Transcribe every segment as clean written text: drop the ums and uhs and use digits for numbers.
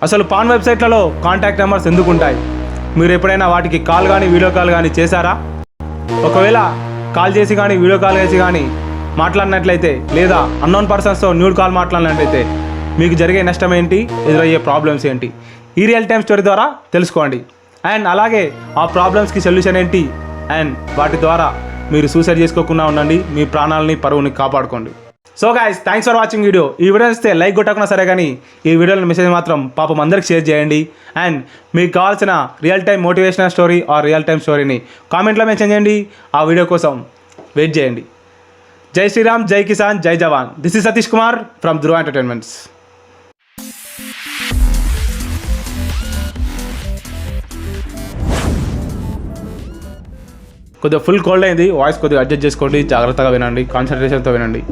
అసలు పాన్ వెబ్సైట్లలో contact numbers ఎందుకు ఉంటాయి? మీరు ఎప్పుడైనా వాటికి కాల్ కానీ వీడియో కాల్ కానీ చేశారా? ఒకవేళ కాల్ చేసి కానీ వీడియో కాల్ చేసి కానీ మాట్లాడినట్లయితే లేదా అన్నోన్ పర్సన్స్తో న్యూడ్ కాల్ మాట్లాడినట్లయితే మీకు జరిగే నష్టం ఏంటి, ఎదురయ్యే ప్రాబ్లమ్స్ ఏంటి, ఈ రియల్ టైమ్ స్టోరీ ద్వారా తెలుసుకోండి. అండ్ అలాగే ఆ ప్రాబ్లమ్స్కి సొల్యూషన్ ఏంటి, అండ్ వాటి ద్వారా మీరు సూసైడ్ చేసుకోకుండా ఉండండి, మీ ప్రాణాలని పరువుని కాపాడుకోండి. So guys, thanks for watching video. ఈ వీడియో ఇస్తే లైక్ కొట్టకున్నా సరే కానీ ఈ వీడియోలో మెసేజ్ మాత్రం పాపం అందరికి షేర్ చేయండి. అండ్ మీకు కావాల్సిన real time motivational story or real time స్టోరీని కామెంట్లో మెన్షన్ చేయండి. ఆ వీడియో కోసం వెయిట్ చేయండి. జై శ్రీరామ్, జై కిసాన్, జై జవాన్. This is Satish Kumar from Dhruva entertainments. కొద్దిగా ఫుల్ కోల్డ్ అయింది, వాయిస్ కొద్దిగా అడ్జస్ట్ చేసుకోండి, జాగ్రత్తగా వినండి, కాన్సన్ట్రేషన్తో వినండి.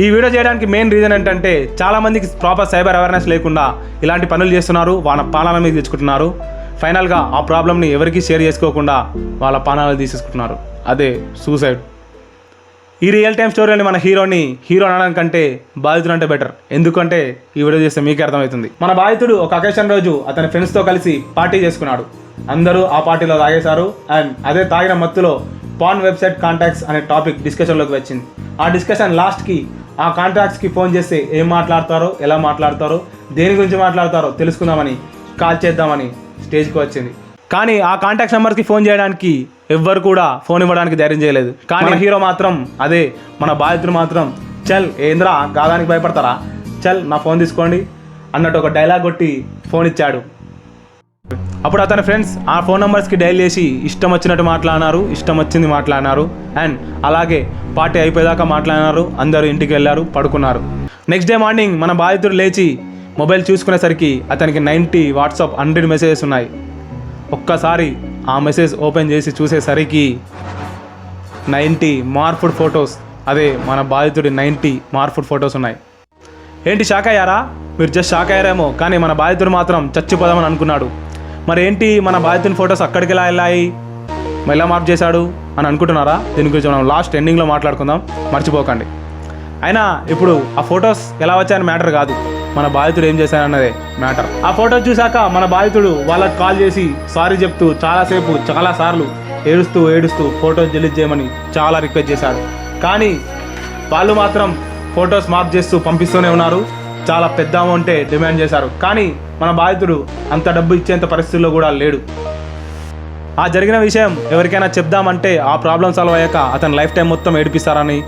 ఈ వీడియో చేయడానికి మెయిన్ రీజన్ ఏంటంటే చాలామందికి ప్రాపర్ సైబర్ అవేర్నెస్ లేకుండా ఇలాంటి పనులు చేస్తున్నారు, వాళ్ళ పాలన మీద తెచ్చుకుంటున్నారు. ఫైనల్గా ఆ ప్రాబ్లమ్ని ఎవరికి షేర్ చేసుకోకుండా వాళ్ళ పానాలు తీసేసుకుంటున్నారు. అదే సూసైడ్. ఈ రియల్ టైమ్ స్టోరీని మన హీరో అనడానికంటే బాధితుడు అంటే బెటర్. ఎందుకంటే ఈ వీడియో చేస్తే మీకే అర్థమవుతుంది. మన బాధితుడు ఒక అకేషన్ రోజు అతని ఫ్రెండ్స్తో కలిసి పార్టీ చేసుకున్నాడు. అందరూ ఆ పార్టీలో తాగేశారు. అండ్ అదే తాగిన మత్తులో పాన్ వెబ్సైట్ కాంటాక్ట్స్ అనే టాపిక్ డిస్కషన్లోకి వచ్చింది. ఆ డిస్కషన్ లాస్ట్కి ఆ కాంటాక్ట్స్కి ఫోన్ చేస్తే ఏం మాట్లాడతారో, ఎలా మాట్లాడతారో, దేని గురించి మాట్లాడతారో తెలుసుకుందామని కాల్ చేద్దామని స్టేజ్కి వచ్చింది. కానీ ఆ కాంటాక్ట్ నెంబర్కి ఫోన్ చేయడానికి ఎవ్వరు కూడా ఫోన్ ఇవ్వడానికి ధైర్యం చేయలేదు. కానీ హీరో మాత్రం, అదే మన బాధితుడు మాత్రం, చల్ ఏంద్రా గాదానికి భయపడతారా, చల్ నా ఫోన్ తీసుకోండి అన్నట్టు ఒక డైలాగ్ కొట్టి ఫోన్ ఇచ్చాడు. అప్పుడు అతని ఫ్రెండ్స్ ఆ ఫోన్ నెంబర్స్కి డైల్ చేసి ఇష్టం వచ్చినట్టు మాట్లాడినారు, ఇష్టం వచ్చింది మాట్లాడినారు. అండ్ అలాగే పార్టీ అయిపోయేదాకా మాట్లాడినారు. అందరూ ఇంటికి వెళ్ళారు, పడుకున్నారు. నెక్స్ట్ డే మార్నింగ్ మన బాధితుడు లేచి మొబైల్ చూసుకునేసరికి అతనికి 90 వాట్సాప్ 100 మెసేజెస్ ఉన్నాయి. ఒక్కసారి ఆ మెసేజ్ ఓపెన్ చేసి చూసేసరికి 90 మార్ఫుడ్ ఫొటోస్, అదే మన బాధితుడి 90 మార్ఫుడ్ ఫొటోస్ ఉన్నాయి. ఏంటి షాక్ అయ్యారా? మీరు జస్ట్ షాక్ అయ్యారేమో, కానీ మన బాధితుడు మాత్రం చచ్చిపోదామని అనుకున్నాడు. మరి ఏంటి మన బాధితుని ఫొటోస్ అక్కడికి ఎలా వెళ్ళాయి, ఎలా మార్పు చేశాడు అని అనుకుంటున్నారా? దీని గురించి మనం లాస్ట్ ఎండింగ్లో మాట్లాడుకుందాం, మర్చిపోకండి. అయినా ఇప్పుడు ఆ ఫొటోస్ ఎలా వచ్చాయని మ్యాటర్ కాదు, మన బాధితుడు ఏం చేశాడన్నదే మ్యాటర్. ఆ ఫోటో చూశాక మన బాధితుడు వాళ్ళకి కాల్ చేసి సారీ చెప్తూ చాలాసార్లు ఏడుస్తూ ఫొటోస్ డిలీట్ చేయమని చాలా రిక్వెస్ట్ చేశాడు. కానీ వాళ్ళు మాత్రం ఫొటోస్ మార్క్ చేస్తూ పంపిస్తూనే ఉన్నారు. చాలా పెద్ద అమౌంటే డిమాండ్ చేశారు. కానీ మన బాధితుడు అంత డబ్బు ఇచ్చేంత పరిస్థితుల్లో కూడా లేడు. ఆ జరిగిన విషయం ఎవరికైనా చెప్దామంటే ఆ ప్రాబ్లం సాల్వ్ అయ్యాక అతని లైఫ్ టైం మొత్తం ఏడిపిస్తారని,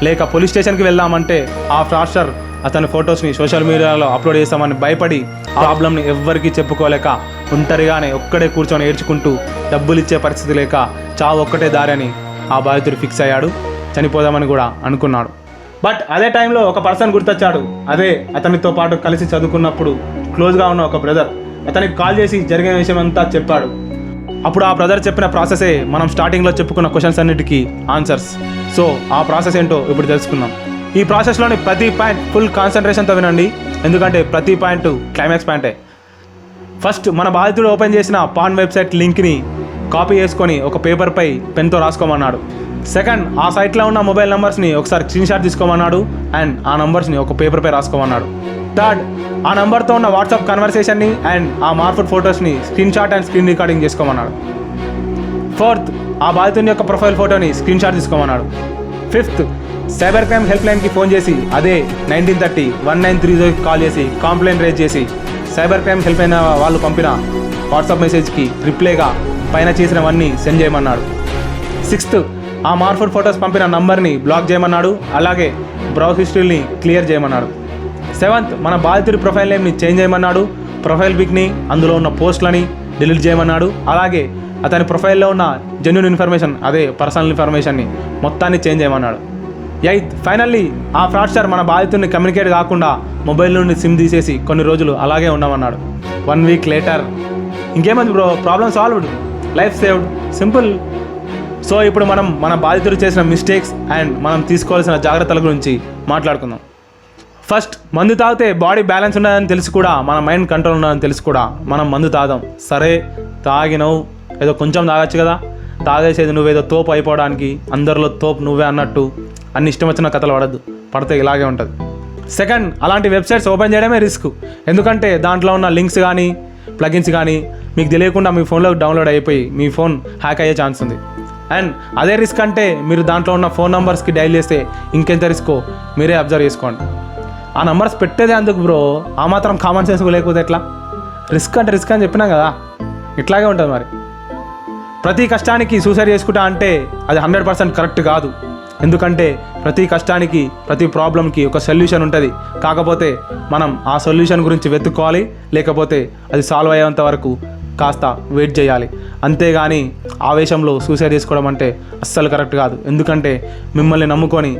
లేక పోలీస్ స్టేషన్కి వెళ్దామంటే ఆ ఫ్రాస్టర్ అతని ఫొటోస్ని సోషల్ మీడియాలో అప్లోడ్ చేస్తామని భయపడి ఆ ప్రాబ్లమ్ని ఎవ్వరికీ చెప్పుకోలేక ఒంటరిగానే ఒక్కడే కూర్చొని ఏడ్చుకుంటూ డబ్బులు ఇచ్చే పరిస్థితి లేక చావు ఒక్కటే దారి అని ఆ బాధితుడు ఫిక్స్ అయ్యాడు. చనిపోదామని కూడా అనుకున్నాడు. బట్ అదే టైంలో ఒక పర్సన్ గుర్తొచ్చాడు. అదే అతనితో పాటు కలిసి చదువుకున్నప్పుడు క్లోజ్గా ఉన్న ఒక బ్రదర్ అతనికి కాల్ చేసి జరిగిన విషయం అంతా చెప్పాడు. అప్పుడు ఆ బ్రదర్ చెప్పిన ప్రాసెసే మనం స్టార్టింగ్లో చెప్పుకున్న క్వశ్చన్స్ అన్నిటికీ ఆన్సర్స్. సో ఆ ప్రాసెస్ ఏంటో ఇప్పుడు తెలుసుకుందాం. ఈ ప్రాసెస్లోని ప్రతి పాయింట్ ఫుల్ కాన్సన్ట్రేషన్తో వినండి, ఎందుకంటే ప్రతి పాయింట్ క్లైమాక్స్ పాయింటే. ఫస్ట్ మన బాధితుడు ఓపెన్ చేసిన పాన్ వెబ్సైట్ లింక్ని కాపీ చేసుకొని ఒక పేపర్పై పెన్తో రాసుకోమన్నాడు. సెకండ్, ఆ సైట్లో ఉన్న మొబైల్ నెంబర్స్ని ఒకసారి స్క్రీన్ షాట్ తీసుకోమన్నాడు. అండ్ ఆ నెంబర్స్ని ఒక పేపర్పై రాసుకోమన్నాడు. థర్డ్, ఆ నెంబర్తో ఉన్న వాట్సాప్ కన్వర్సేషన్ని అండ్ ఆ మార్ఫుడ్ ఫొటోస్ని screen shot and screen recording చేసుకోమన్నాడు. ఫోర్త్, ఆ బాధితుని యొక్క ప్రొఫైల్ ఫోటోని స్క్రీన్ షాట్ తీసుకోమన్నాడు. ఫిఫ్త్, సైబర్ క్రైమ్ హెల్ప్ లైన్కి ఫోన్ చేసి అదే 1930-1930 కాల్ చేసి కంప్లైంట్ రేజ్ చేసి సైబర్ క్రైమ్ హెల్ప్ లైన్ వాళ్ళు పంపిన వాట్సాప్ మెసేజ్కి రిప్లైగా పైన చేసినవన్నీ సెండ్ చేయమన్నాడు. సిక్స్త్, ఆ మార్ఫుడ్ ఫొటోస్ పంపిన నంబర్ని బ్లాక్ చేయమన్నాడు. అలాగే బ్రౌజ్ హిస్టరీని క్లియర్ చేయమన్నాడు. సెవెంత్, మన బాధితుడి ప్రొఫైల్ నేమ్ని చేంజ్ చేయమన్నాడు. ప్రొఫైల్ పిక్ని, అందులో ఉన్న పోస్ట్లని డిలీట్ చేయమన్నాడు. అలాగే అతని ప్రొఫైల్లో ఉన్న జెన్యూన్ ఇన్ఫర్మేషన్, అదే పర్సనల్ ఇన్ఫర్మేషన్ని మొత్తాన్ని చేంజ్ చేయమన్నాడు. ఎయిత్, ఫైనల్లీ ఆ ఫ్రాడ్స్టర్ మన బాధితుడిని కమ్యూనికేట్ కాకుండా మొబైల్ నుండి సిమ్ తీసేసి కొన్ని రోజులు అలాగే ఉండమన్నాడు. 1 వీక్ లేటర్ ఇంకేమంది bro, problem solved, life saved, simple. So ఇప్పుడు మనం మన బాధితుడు చేసిన మిస్టేక్స్ అండ్ మనం తీసుకోవాల్సిన జాగ్రత్తల గురించి మాట్లాడుకుందాం. ఫస్ట్, మందు తాగితే బాడీ బ్యాలెన్స్ ఉండదని తెలిసి కూడా, మన మైండ్ కంట్రోల్ ఉండదని తెలిసి కూడా మనం మందు తాగాం. సరే తాగినవు, ఏదో కొంచెం తాగొచ్చు కదా, తాగేసేది నువ్వేదో తోపు అయిపోవడానికి, అందరిలో తోపు నువ్వే అన్నట్టు అన్ని ఇష్టం వచ్చిన కథలు పడద్దు, పడితే ఇలాగే ఉంటుంది. సెకండ్, అలాంటి వెబ్సైట్స్ ఓపెన్ చేయడమే రిస్క్. ఎందుకంటే దాంట్లో ఉన్న లింక్స్ కానీ ప్లగిన్స్ కానీ మీకు తెలియకుండా మీ ఫోన్లో డౌన్లోడ్ అయిపోయి మీ ఫోన్ హ్యాక్ అయ్యే ఛాన్స్ ఉంది. అండ్ అదే రిస్క్ అంటే మీరు దాంట్లో ఉన్న ఫోన్ నెంబర్స్కి డైల్ చేస్తే ఇంకెంత రిస్కో మీరే అబ్జర్వ్ చేసుకోండి. ఆ నెంబర్స్ పెట్టేదే అందుకు బ్రో, ఆ మాత్రం కామన్ సెన్స్ లేకపోతే ఎట్లా? రిస్క్ అంటే రిస్క్ అని చెప్పినా కదా, ఇట్లాగే ఉంటుంది మరి. ప్రతి కష్టానికి సూసైడ్ చేసుకుంటా అంటే అది 100% కరెక్ట్ కాదు. ఎందుకంటే ప్రతి కష్టానికి ప్రతి ప్రాబ్లంకి ఒక సొల్యూషన్ ఉంటుంది. కాకపోతే మనం ఆ సొల్యూషన్ గురించి వెతుక్కోవాలి, లేకపోతే అది సాల్వ్ అయ్యేంత వరకు కాస్త వెయిట్ చేయాలి. అంతేగాని ఆవేశంలో సూసైడ్ చేసుకోవడం అంటే అస్సలు కరెక్ట్ కాదు. ఎందుకంటే మిమ్మల్ని నమ్ముకొని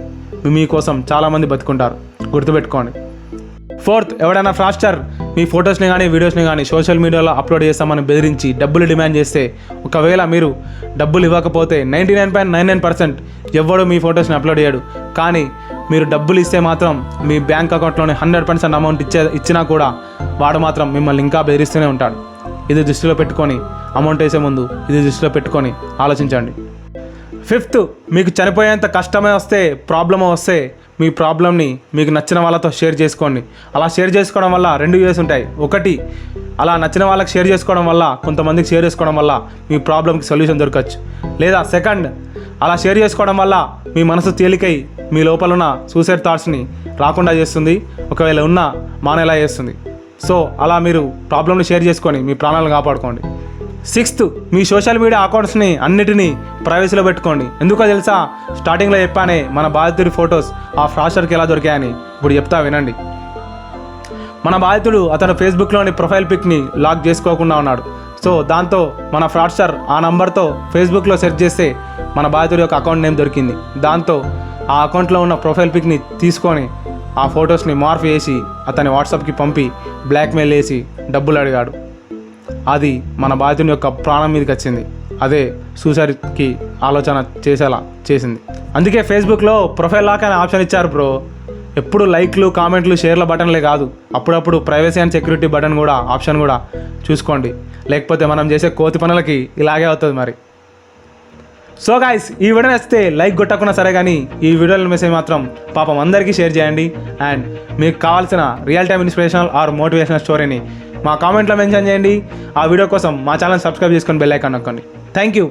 మీకోసం చాలామంది బతుకుంటారు, గుర్తుపెట్టుకోండి. ఫోర్త్, ఎవడైనా ఫ్రాస్టర్ మీ ఫొటోస్ని కానీ వీడియోస్ని కానీ సోషల్ మీడియాలో అప్లోడ్ చేస్తామని బెదిరించి డబ్బులు డిమాండ్ చేస్తే, ఒకవేళ మీరు డబ్బులు ఇవ్వకపోతే 99.99% ఎవ్వడు మీ ఫొటోస్ని అప్లోడ్ చేయడు. కానీ మీరు డబ్బులు ఇస్తే మాత్రం మీ బ్యాంక్ అకౌంట్లోనే 100% అమౌంట్ ఇచ్చినా కూడా వాడు మాత్రం మిమ్మల్ని ఇంకా బెదిరిస్తూనే ఉంటాడు. ఇది దృష్టిలో పెట్టుకొని అమౌంట్ వేసే ముందు ఇది దృష్టిలో పెట్టుకొని ఆలోచించండి. ఫిఫ్త్, మీకు చనిపోయేంత కష్టమే వస్తే ప్రాబ్లమే వస్తే మీ ప్రాబ్లమ్ని మీకు నచ్చిన వాళ్ళతో షేర్ చేసుకోండి. అలా షేర్ చేసుకోవడం వల్ల 2 యూస్ ఉంటాయి. ఒకటి, అలా నచ్చిన వాళ్ళకి షేర్ చేసుకోవడం వల్ల, కొంతమందికి షేర్ చేసుకోవడం వల్ల మీ ప్రాబ్లంకి సొల్యూషన్ దొరకచ్చు. లేదా సెకండ్, అలా షేర్ చేసుకోవడం వల్ల మీ మనసు తేలికై మీ లోపల ఉన్న సూసైడ్ థాట్స్ని రాకుండా చేస్తుంది, ఒకవేళ ఉన్నా మానేలా చేస్తుంది. సో అలా మీరు ప్రాబ్లమ్ని షేర్ చేసుకొని మీ ప్రాణాలను కాపాడుకోండి. సిక్స్త్, మీ సోషల్ మీడియా అకౌంట్స్ని అన్నిటినీ ప్రైవసీలో పెట్టుకోండి. ఎందుకో తెలుసా? స్టార్టింగ్లో చెప్పానే మన బాధితుడి ఫొటోస్ ఆ ఫ్రాస్టర్కి ఎలా దొరికాయని. ఇప్పుడు చెప్తా వినండి. మన బాధితుడు అతను ఫేస్బుక్లోని ప్రొఫైల్ పిక్ని లాక్ చేసుకోకుండా ఉన్నాడు. సో దాంతో మన ఫ్రాడ్స్టర్ ఆ నంబర్తో ఫేస్బుక్లో సెర్చ్ చేస్తే మన బాధితుడి యొక్క అకౌంట్ నేమ్ దొరికింది. దాంతో ఆ అకౌంట్లో ఉన్న ప్రొఫైల్ పిక్ని తీసుకొని ఆ ఫొటోస్ని మార్ఫ్ చేసి అతని వాట్సాప్కి పంపి బ్లాక్మెయిల్ చేసి డబ్బులు అడిగాడు. అది మన బాధితుని యొక్క ప్రాణం మీదకి వచ్చింది. అదే సూసైడ్కి ఆలోచన చేసేలా చేసింది. అందుకే ఫేస్బుక్లో ప్రొఫైల్ లాక్ అనే ఆప్షన్ ఇచ్చారు బ్రో. ఎప్పుడు లైక్లు, కామెంట్లు, షేర్ల బటన్లే కాదు, అప్పుడప్పుడు ప్రైవసీ అండ్ సెక్యూరిటీ బటన్ కూడా ఆప్షన్ కూడా చూసుకోండి. లేకపోతే మనం చేసే కోతి పనులకి ఇలాగే అవుతుంది మరి. సో గాయ్స్, ఈ వీడియో నచ్చితే లైక్ కొట్టకున్నా సరే, కానీ ఈ వీడియోలో మెసేజ్ మాత్రం పాపం అందరికీ షేర్ చేయండి. అండ్ మీకు కావాల్సిన real time inspirational or motivational స్టోరీని మా కామెంట్లో మెన్షన్ చేయండి. ఆ వీడియో కోసం మా ఛానల్ సబ్స్క్రైబ్ చేసుకొని బెల్ ఐకాన్ నొక్కండి. Thank you.